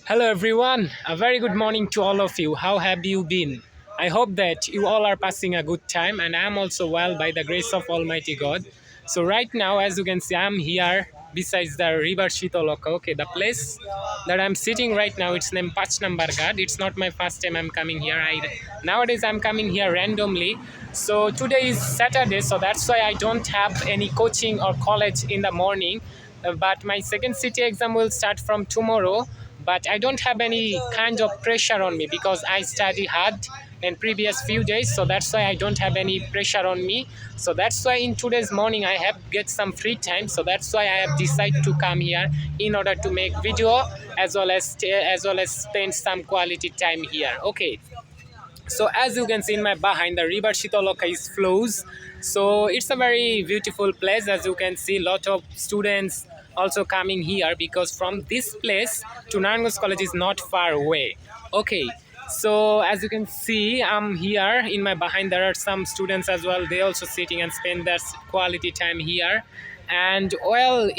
Hello everyone, a very good morning to all of you. How have you been? I hope that you all are passing a good time and I am also well by the grace of Almighty God. So right now, as you can see, I'm here besides the river Shitoloka. Okay, the place that I'm sitting right now, it's named Pachnambargad. It's not my first time I'm coming here. Nowadays I'm coming here randomly. So today is Saturday, so that's why I don't have any coaching or college in the morning. But my second city exam will start from tomorrow, but I don't have any kind of pressure on me because I study hard in previous few days, so that's why I don't have any pressure on me. So that's why in today's morning I have get some free time, so that's why I have decided to come here in order to make video as well as spend some quality time here. Okay, so as you can see in my behind, the river Shitoloka is flows. So it's a very beautiful place. As you can see, lot of students also coming here because from this place to Naranganj College is not far away. Okay, so as you can see, I'm here in my behind. There are some students as well. They also sitting and spend their quality time here. And well,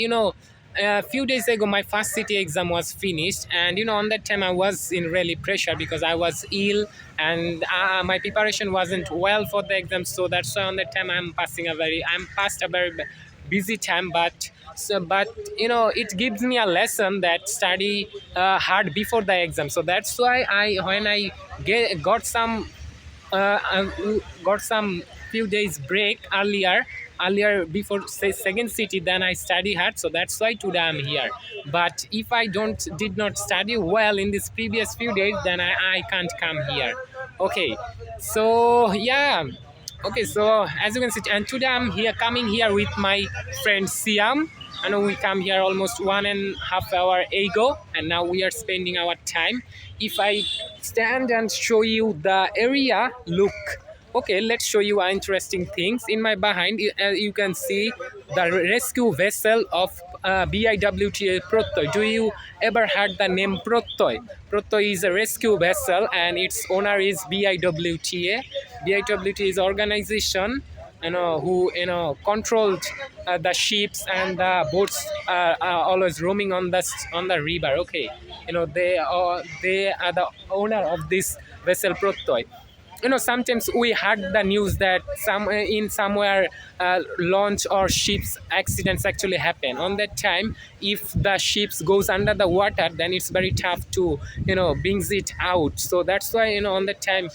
a few days ago my first city exam was finished, and on that time I was in really pressure because I was ill, and my preparation wasn't well for the exam. So that's why on that time I'm past a very busy time, but it gives me a lesson that study hard before the exam. So that's why when I got some few days break earlier before say second city, then I study hard, so that's why today I'm here. But if I don't did not study well in this previous few days, then I can't come here. Okay, so yeah. Okay, so as you can see, and today I'm here coming here with my friend Siam. I know we come here almost 1.5 hours ago, and now we are spending our time. If I stand and show you the area, look. Okay, let's show you interesting things. In my behind, you can see the rescue vessel of BIWTA Protoy. Do you ever heard the name Protoy? Protoy is a rescue vessel and its owner is BIWTA. BIWTA is organization who controlled the ships and the boats are always roaming on the river. Okay, they are the owner of this vessel Protoy. Sometimes we heard the news that in somewhere launch or ships accidents actually happen. On that time, if the ships goes under the water, then it's very tough to brings it out. So that's why on that time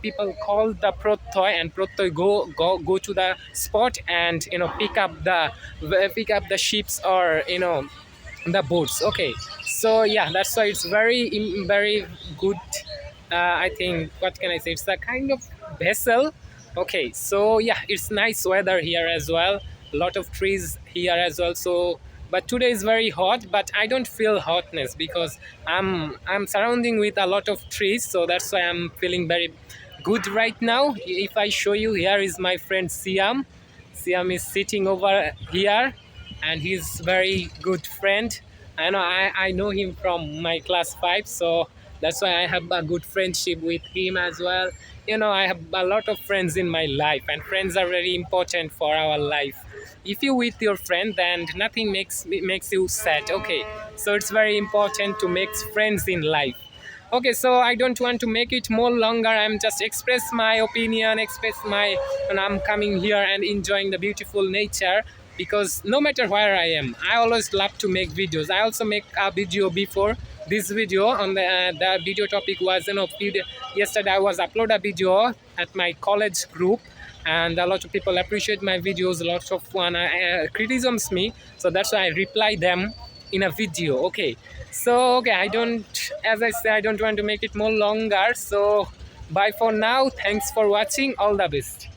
people call the protoy, and protoy go to the spot and pick up the ships or the boats. Okay, so yeah, that's why it's very good. I think, what can I say, it's a kind of vessel. Okay, so yeah, it's nice weather here as well, a lot of trees here as well. So but today is very hot, but I don't feel hotness because I'm surrounding with a lot of trees, so that's why I'm feeling very good right now. If I show you, here is my friend Siam is sitting over here, and he's very good friend. I know him from my class 5, so that's why I have a good friendship with him as well. I have a lot of friends in my life, and friends are very important for our life. If you with your friend, then nothing makes you sad. Okay, so it's very important to make friends in life. Okay, so I don't want to make it more longer. I'm just express my opinion, and I'm coming here and enjoying the beautiful nature, because no matter where I am, I always love to make videos. I also make a video before this video on the video topic was yesterday I was upload a video at my college group, and a lot of people appreciate my videos. A lot of one criticisms me, so that's why I reply them in a video. Okay, so okay, as I say, I don't want to make it more longer. So bye for now. Thanks for watching. All the best.